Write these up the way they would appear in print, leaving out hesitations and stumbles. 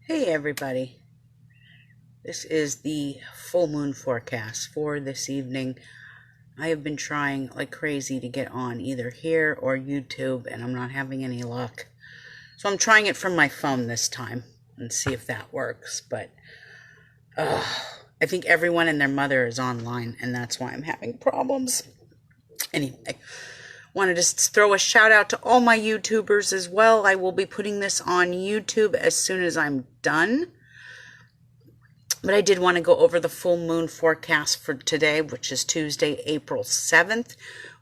Hey everybody, this is the full moon forecast for this evening. I have been trying like crazy to get on either here or YouTube and I'm not having any luck. So I'm trying it from my phone this time and see if that works. But I think everyone and their mother is online and that's why I'm having problems. Anyway, want to just throw a shout out to all my YouTubers as well. I will be putting this on YouTube as soon as I'm done. But I did want to go over the full moon forecast for today, which is Tuesday, April 7th.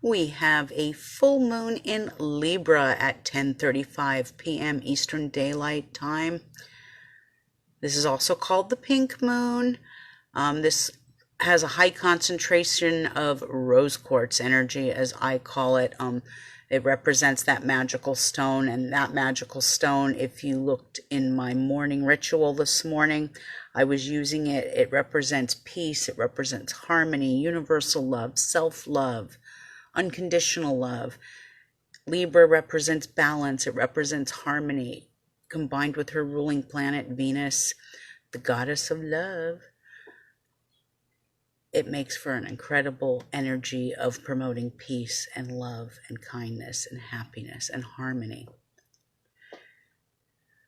We have a full moon in Libra at 10:35 p.m. Eastern Daylight Time. This is also called the pink moon. This has a high concentration of rose quartz energy, as I call it. It represents that magical stone, and that magical stone, if you looked in my morning ritual this morning, I was using it. It represents peace, it represents harmony, universal love, self-love, unconditional love. Libra represents balance, it represents harmony, combined with her ruling planet, Venus, the goddess of love. It makes for an incredible energy of promoting peace and love and kindness and happiness and harmony.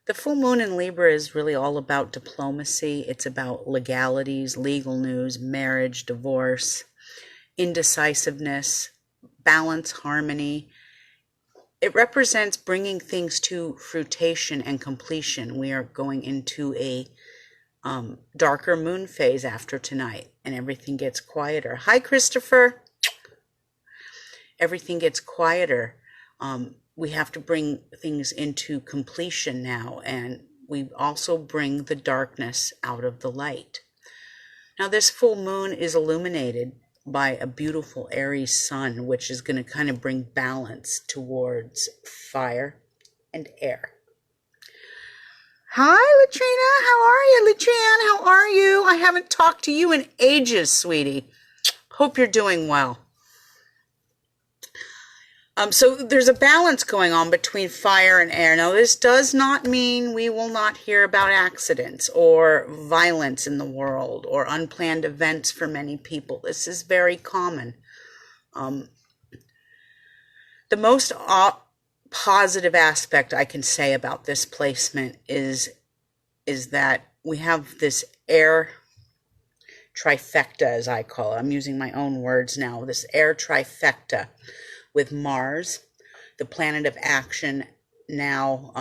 The full moon in Libra is really all about diplomacy. It's about legalities, legal news, marriage, divorce, indecisiveness, balance, harmony. It represents bringing things to fruition and completion. We are going into a darker moon phase after tonight, and everything gets quieter. Hi, Christopher. Everything gets quieter. We have to bring things into completion now, and we also bring the darkness out of the light. Now, this full moon is illuminated by a beautiful Aries sun, which is going to kind of bring balance towards fire and air. Hi, Latrina. How are you? Latrianne, how are you? I haven't talked to you in ages, sweetie. Hope you're doing well. So there's a balance going on between fire and air. Now, this does not mean we will not hear about accidents or violence in the world or unplanned events for many people. This is very common. The most positive aspect I can say about this placement is that we have this air trifecta, as I call it. I'm using my own words now. This air trifecta with Mars, the planet of action, now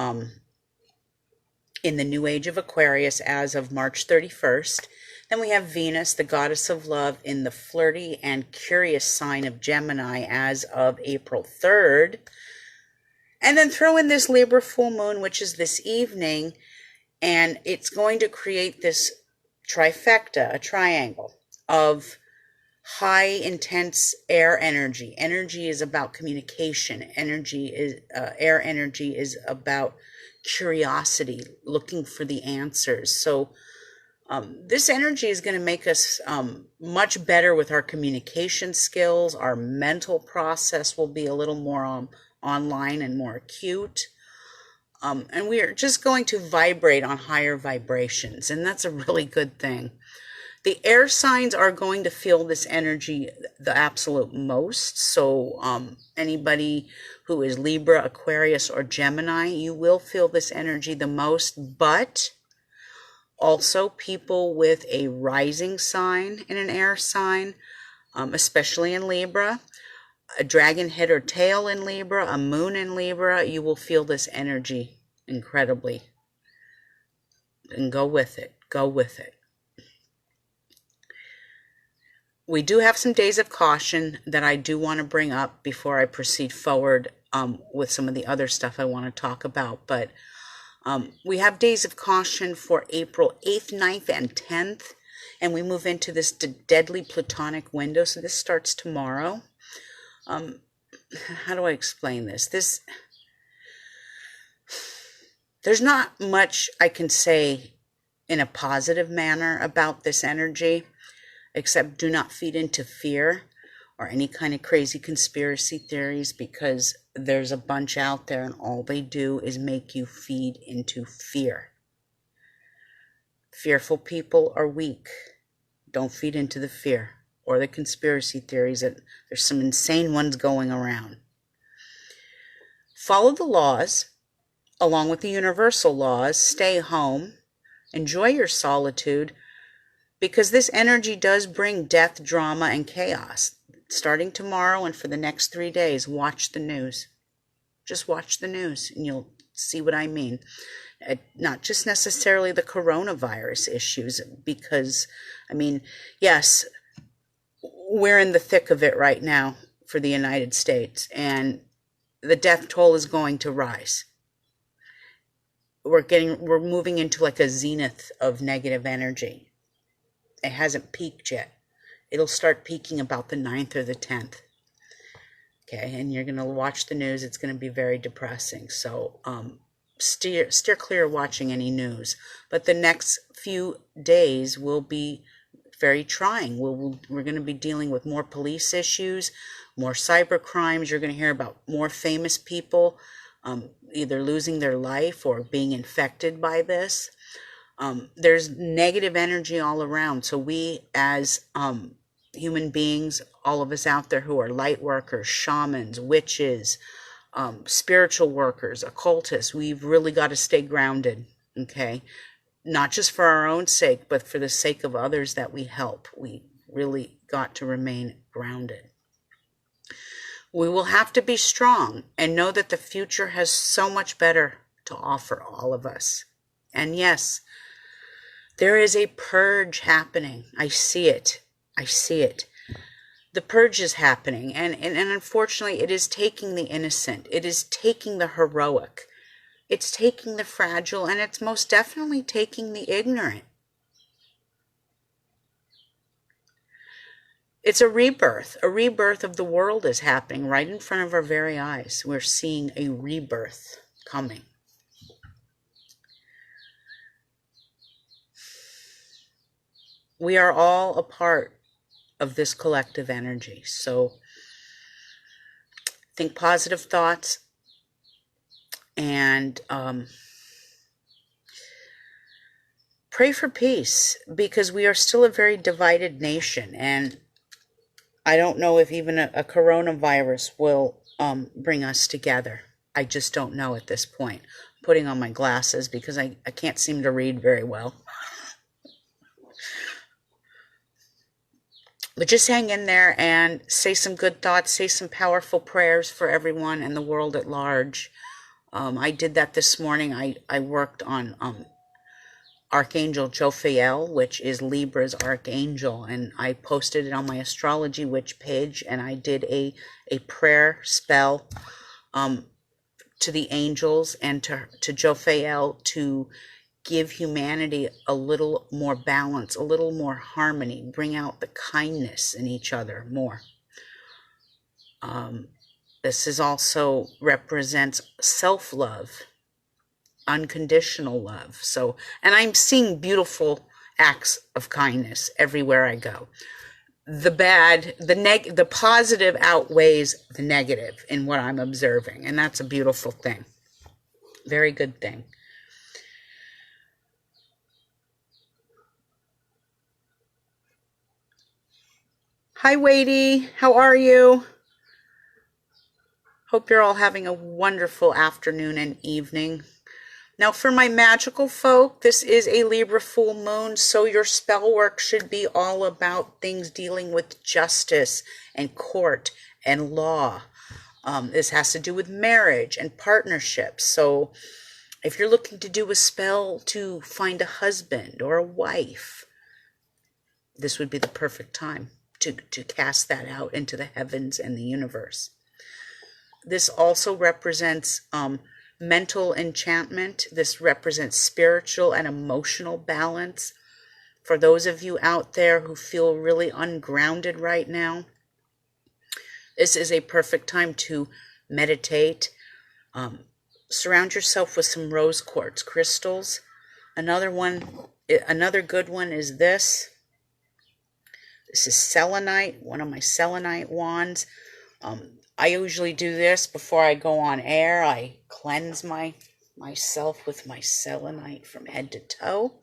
in the new age of Aquarius as of March 31st. Then we have Venus, the goddess of love, in the flirty and curious sign of Gemini as of April 3rd. And then throw in this Libra full moon, which is this evening, and it's going to create this trifecta, a triangle of high intense air energy. Energy is about communication. Air energy is about curiosity, looking for the answers. So this energy is going to make us much better with our communication skills. Our mental process will be a little more online and more acute. And we are just going to vibrate on higher vibrations, and that's a really good thing. The air signs are going to feel this energy the absolute most. So anybody who is Libra, Aquarius, or Gemini, you will feel this energy the most, but also people with a rising sign in an air sign, especially in Libra, a dragon head or tail in Libra, a moon in Libra, you will feel this energy incredibly. And go with it. Go with it. We do have some days of caution that I do want to bring up before I proceed forward with some of the other stuff I want to talk about. But we have days of caution for April 8th, 9th, and 10th. And we move into this deadly Plutonic window. So this starts tomorrow. How do I explain this? There's not much I can say in a positive manner about this energy, except do not feed into fear or any kind of crazy conspiracy theories, because there's a bunch out there and all they do is make you feed into fear. Fearful people are weak. Don't feed into the fear or the conspiracy theories that there's some insane ones going around. Follow the laws along with the universal laws. Stay home. Enjoy your solitude, because this energy does bring death, drama, and chaos. Starting tomorrow and for the next 3 days, watch the news. Just watch the news and you'll see what I mean. Not just necessarily the coronavirus issues, because, I mean, yes, we're in the thick of it right now for the United States, and the death toll is going to rise. We're moving into like a zenith of negative energy. It hasn't peaked yet. It'll start peaking about the 9th or the 10th. Okay, and you're going to watch the news. It's going to be very depressing. So steer clear of watching any news. But the next few days will be very trying. We're going to be dealing with more police issues, more cyber crimes. You're going to hear about more famous people either losing their life or being infected by this. There's negative energy all around. So we as human beings, all of us out there who are light workers, shamans, witches, spiritual workers, occultists, we've really got to stay grounded, okay? Not just for our own sake, but for the sake of others that we help. We really got to remain grounded. We will have to be strong and know that the future has so much better to offer all of us. And yes, there is a purge happening. I see it. I see it. The purge is happening, and unfortunately it is taking the innocent. It is taking the heroic. It's taking the fragile, and it's most definitely taking the ignorant. It's a rebirth. A rebirth of the world is happening right in front of our very eyes. We're seeing a rebirth coming. We are all a part of this collective energy. So think positive thoughts and pray for peace, because we are still a very divided nation, and I don't know if even a coronavirus will bring us together. I just don't know at this point. I'm putting on my glasses because I can't seem to read very well. But just hang in there and say some good thoughts, say some powerful prayers for everyone and the world at large. I did that this morning. I worked on Archangel Jophiel, which is Libra's archangel, and I posted it on my Astrology Witch page, and I did a prayer spell to the angels and to Jophiel to give humanity a little more balance, a little more harmony, bring out the kindness in each other more. This is also represents self-love, unconditional love. So, and I'm seeing beautiful acts of kindness everywhere I go. The positive outweighs the negative in what I'm observing, and that's a beautiful thing. Very good thing. Hi, Wadey. How are you? Hope you're all having a wonderful afternoon and evening. Now, for my magical folk, this is a Libra full moon, so your spell work should be all about things dealing with justice and court and law. This has to do with marriage and partnerships. So if you're looking to do a spell to find a husband or a wife, this would be the perfect time to cast that out into the heavens and the universe. This also represents mental enchantment. This represents spiritual and emotional balance. For those of you out there who feel really ungrounded right now, this is a perfect time to meditate. Surround yourself with some rose quartz crystals. Another good one is this. This is selenite, one of my selenite wands. I usually do this before I go on air. I cleanse myself with my selenite from head to toe.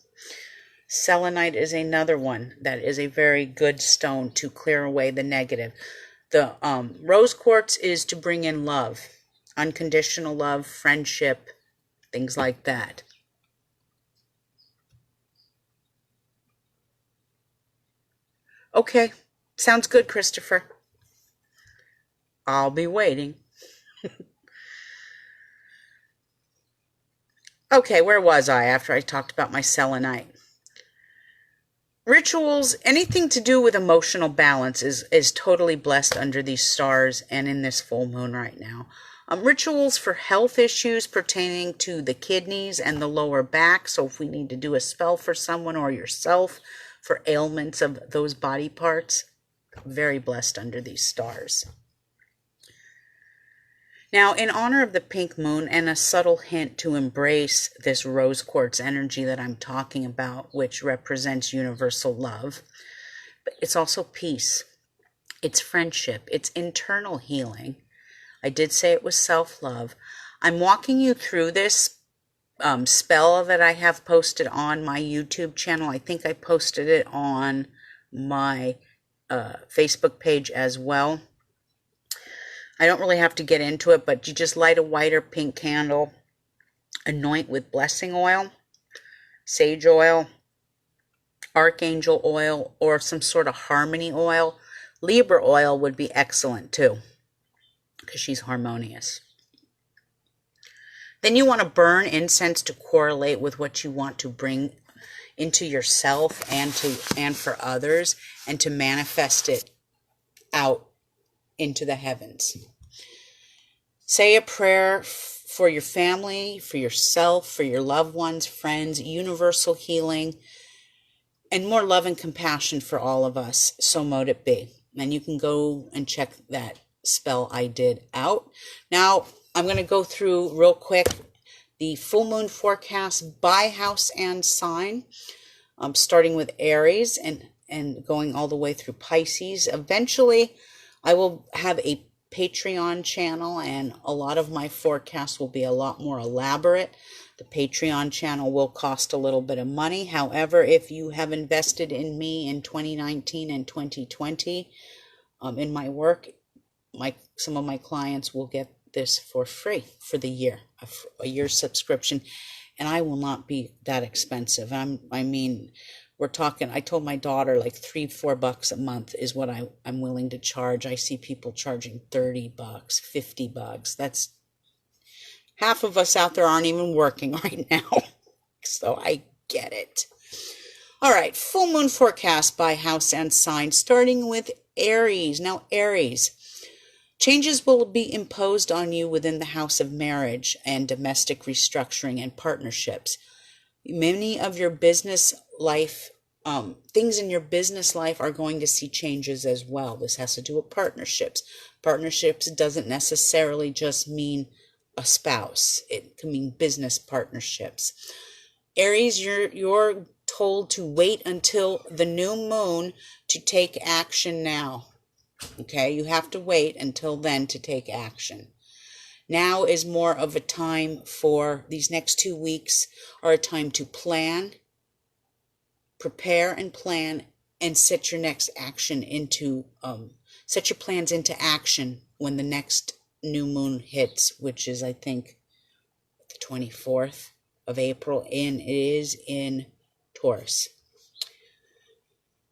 Selenite is another one that is a very good stone to clear away the negative. The rose quartz is to bring in love, unconditional love, friendship, things like that. Okay, sounds good, Christopher. I'll be waiting. Okay, where was I after I talked about my selenite? Rituals, anything to do with emotional balance is totally blessed under these stars and in this full moon right now. Rituals for health issues pertaining to the kidneys and the lower back. So if we need to do a spell for someone or yourself for ailments of those body parts, very blessed under these stars. Now, in honor of the pink moon and a subtle hint to embrace this rose quartz energy that I'm talking about, which represents universal love, but it's also peace, it's friendship, it's internal healing. I did say it was self-love. I'm walking you through this spell that I have posted on my YouTube channel. I think I posted it on my Facebook page as well. I don't really have to get into it, but you just light a white or pink candle, anoint with blessing oil, sage oil, archangel oil, or some sort of harmony oil. Libra oil would be excellent too, because she's harmonious. Then you want to burn incense to correlate with what you want to bring into yourself and for others, and to manifest it out into the heavens. Say a prayer for your family, for yourself, for your loved ones, friends, universal healing, and more love and compassion for all of us. So mote it be. And you can go and check that spell I did out. Now, I'm going to go through real quick the full moon forecast by house and sign, starting with Aries and going all the way through Pisces. Eventually, I will have a Patreon channel, and a lot of my forecasts will be a lot more elaborate. The Patreon channel will cost a little bit of money. However, if you have invested in me in 2019 and 2020 in my work, some of my clients will get this for free for the year, a year subscription, and I will not be that expensive. I mean, we're talking, I told my daughter like $3-4 a month is what I'm willing to charge. I see people charging $30, $50. That's half of us out there aren't even working right now. So I get it. All right, full moon forecast by house and sign, starting with Aries. Now, Aries, changes will be imposed on you within the house of marriage and domestic restructuring and partnerships. Many of your business life, things in your business life are going to see changes as well. This has to do with partnerships. Partnerships doesn't necessarily just mean a spouse. It can mean business partnerships. Aries, you're told to wait until the new moon to take action now. Okay, you have to wait until then to take action. Now is more of a time for these next 2 weeks are a time to plan, prepare and plan, and set your next action into, set your plans into action when the next new moon hits, which is, I think, the 24th of April, and it is in Taurus.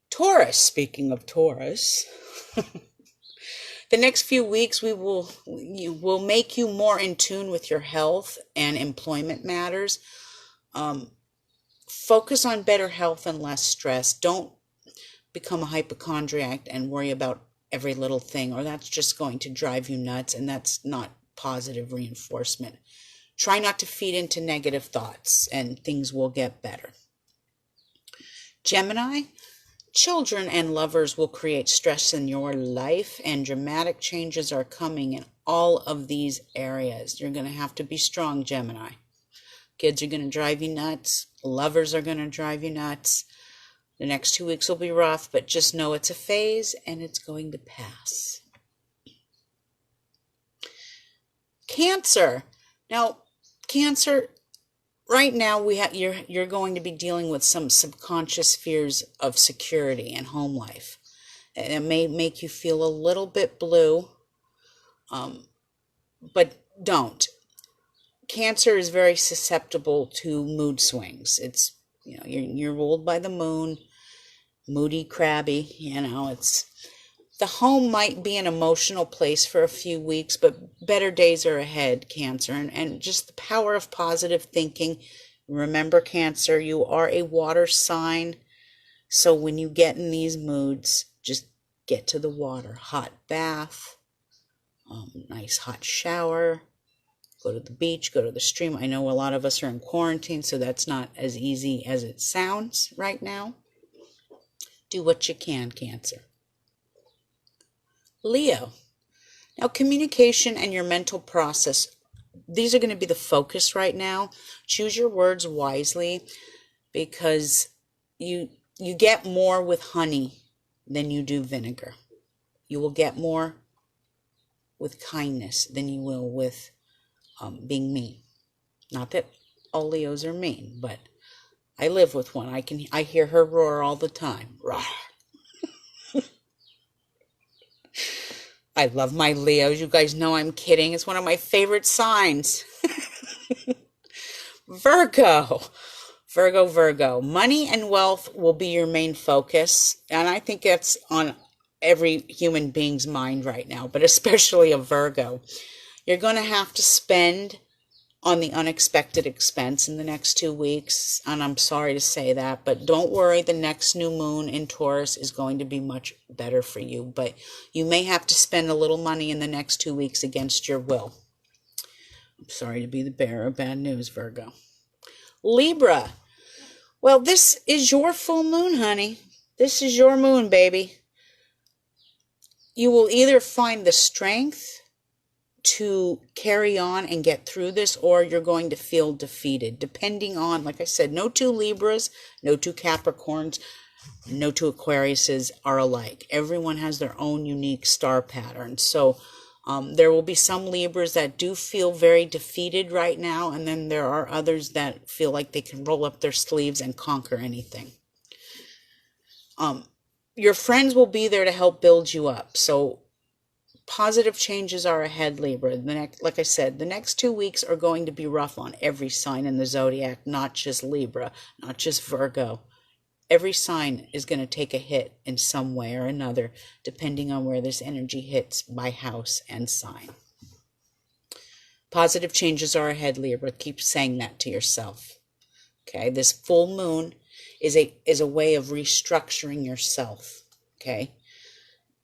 Taurus, speaking of Taurus, the next few weeks will make you more in tune with your health and employment matters. Focus on better health and less stress. Don't become a hypochondriac and worry about every little thing, or that's just going to drive you nuts, and that's not positive reinforcement. Try not to feed into negative thoughts, and things will get better. Gemini, children and lovers will create stress in your life, and dramatic changes are coming in all of these areas. You're going to have to be strong, Gemini. Kids are going to drive you nuts. Lovers are going to drive you nuts. The next 2 weeks will be rough, but just know it's a phase and it's going to pass. Cancer. Now, Cancer, right now you're going to be dealing with some subconscious fears of security and home life. And it may make you feel a little bit blue, but don't. Cancer is very susceptible to mood swings. It's, you're ruled by the moon, moody, crabby, it's, the home might be an emotional place for a few weeks, but better days are ahead, Cancer, and just the power of positive thinking. Remember, Cancer, you are a water sign, so when you get in these moods, just get to the water. Hot bath, nice hot shower, go to the beach, go to the stream. I know a lot of us are in quarantine, so that's not as easy as it sounds right now. Do what you can, Cancer. Leo. Now, communication and your mental process, these are going to be the focus right now. Choose your words wisely, because you get more with honey than you do vinegar. You will get more with kindness than you will with being mean. Not that all Leos are mean, but I live with one. I hear her roar all the time. Roar. I love my Leos. You guys know I'm kidding. It's one of my favorite signs. Virgo. Virgo. Money and wealth will be your main focus. And I think that's on every human being's mind right now, but especially a Virgo. You're going to have to spend on the unexpected expense in the next 2 weeks. And I'm sorry to say that, but don't worry. The next new moon in Taurus is going to be much better for you. But you may have to spend a little money in the next 2 weeks against your will. I'm sorry to be the bearer of bad news, Virgo. Libra. Well, this is your full moon, honey. This is your moon, baby. You will either find the strength to carry on and get through this, or you're going to feel defeated, depending on, like I said, no two Libras, no two Capricorns, no two Aquariuses are alike. Everyone has their own unique star pattern. So there will be some Libras that do feel very defeated right now, and then there are others that feel like they can roll up their sleeves and conquer anything. Your friends will be there to help build you up. So positive changes are ahead, Libra. Like I said, the next 2 weeks are going to be rough on every sign in the zodiac, not just Libra, not just Virgo. Every sign is going to take a hit in some way or another, depending on where this energy hits by house and sign. Positive changes are ahead, Libra. Keep saying that to yourself. Okay, this full moon is a way of restructuring yourself. Okay,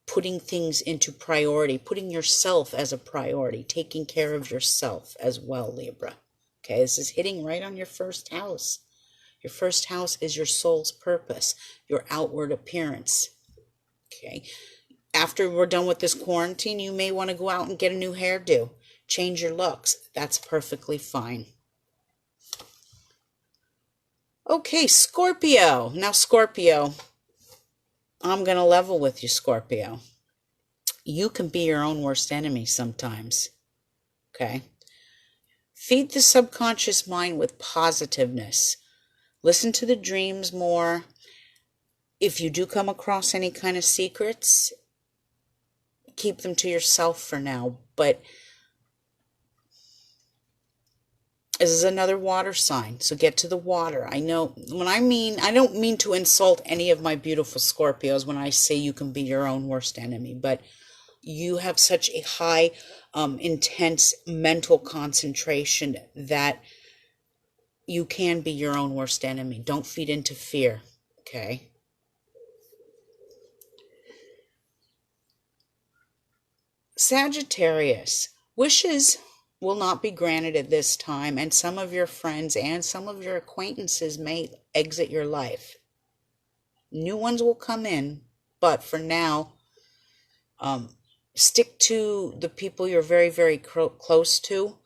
putting things into priority, putting yourself as a priority, taking care of yourself as well, Libra. Okay, this is hitting right on your first house. Your first house is your soul's purpose, your outward appearance. Okay, after we're done with this quarantine, you may want to go out and get a new hairdo, change your looks. That's perfectly fine. Okay, Scorpio. Now, Scorpio, I'm going to level with you, Scorpio. You can be your own worst enemy sometimes, okay? Feed the subconscious mind with positiveness. Listen to the dreams more. If you do come across any kind of secrets, keep them to yourself for now. But this is another water sign, so get to the water. I know I don't mean to insult any of my beautiful Scorpios when I say you can be your own worst enemy, but you have such a high, intense mental concentration that you can be your own worst enemy. Don't feed into fear, okay? Sagittarius, wishes will not be granted at this time, and some of your friends and some of your acquaintances may exit your life. New ones will come in, but for now, stick to the people you're very, very close to.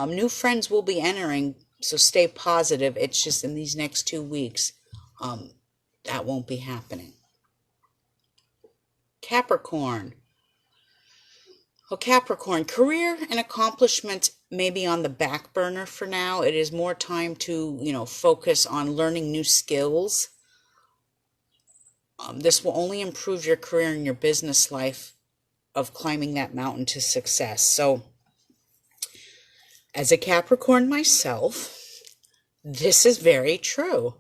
New friends will be entering, so stay positive. It's just in these next 2 weeks, that won't be happening. Capricorn. Oh, Capricorn, career and accomplishments may be on the back burner for now. It is more time to, focus on learning new skills. This will only improve your career and your business life of climbing that mountain to success. So, as a Capricorn myself, this is very true.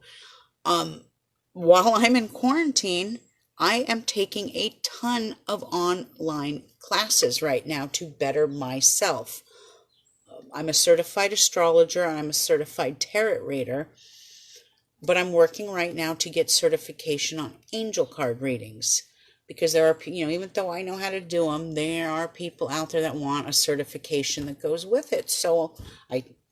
While I'm in quarantine, I am taking a ton of online classes right now to better myself. I'm a certified astrologer, I'm a certified tarot reader, but I'm working right now to get certification on angel card readings, because there are, even though I know how to do them, there are people out there that want a certification that goes with it. So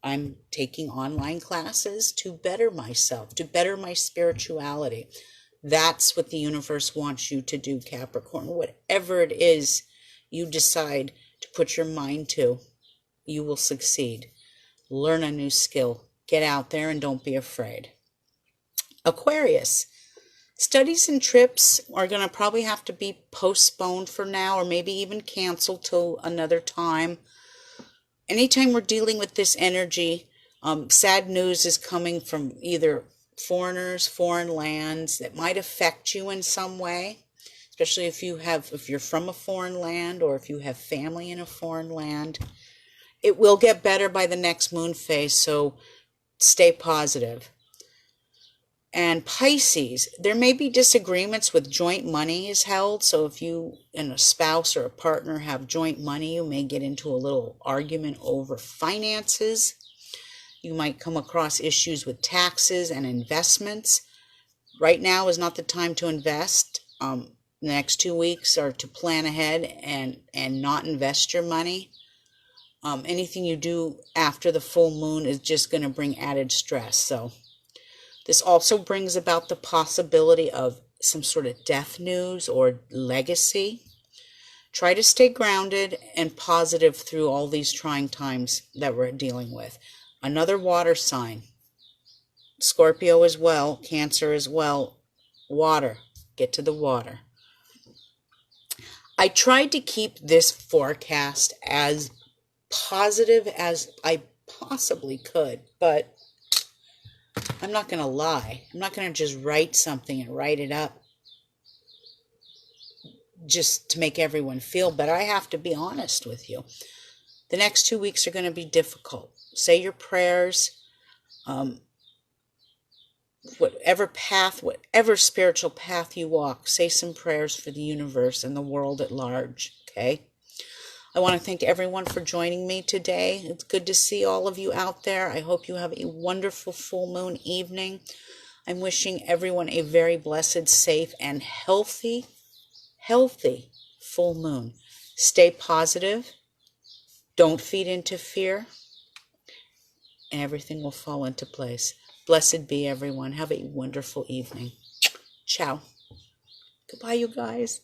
I'm taking online classes to better myself, to better my spirituality. That's what the universe wants you to do, Capricorn. Whatever it is you decide to put your mind to, you will succeed. Learn a new skill. Get out there and don't be afraid. Aquarius, studies and trips are going to probably have to be postponed for now, or maybe even canceled till another time. Anytime we're dealing with this energy, sad news is coming from either foreigners, foreign lands that might affect you in some way, especially if you're from a foreign land, or if you have family in a foreign land. It will get better by the next moon phase, so stay positive. And Pisces, there may be disagreements with joint money is held. So if you and a spouse or a partner have joint money, you may get into a little argument over finances. You might come across issues with taxes and investments. Right now is not the time to invest. The next 2 weeks are to plan ahead and not invest your money. Anything you do after the full moon is just going to bring added stress. So this also brings about the possibility of some sort of death news or legacy. Try to stay grounded and positive through all these trying times that we're dealing with. Another water sign. Scorpio as well, Cancer as well. Water. Get to the water. I tried to keep this forecast as positive as I possibly could, but I'm not going to lie. I'm not going to just write something and write it up just to make everyone feel better. I have to be honest with you. The next 2 weeks are going to be difficult. Say your prayers. Whatever path, whatever spiritual path you walk, say some prayers for the universe and the world at large, okay? I want to thank everyone for joining me today. It's good to see all of you out there. I hope you have a wonderful full moon evening. I'm wishing everyone a very blessed, safe, and healthy full moon. Stay positive. Don't feed into fear. And everything will fall into place. Blessed be everyone. Have a wonderful evening. Ciao. Goodbye, you guys.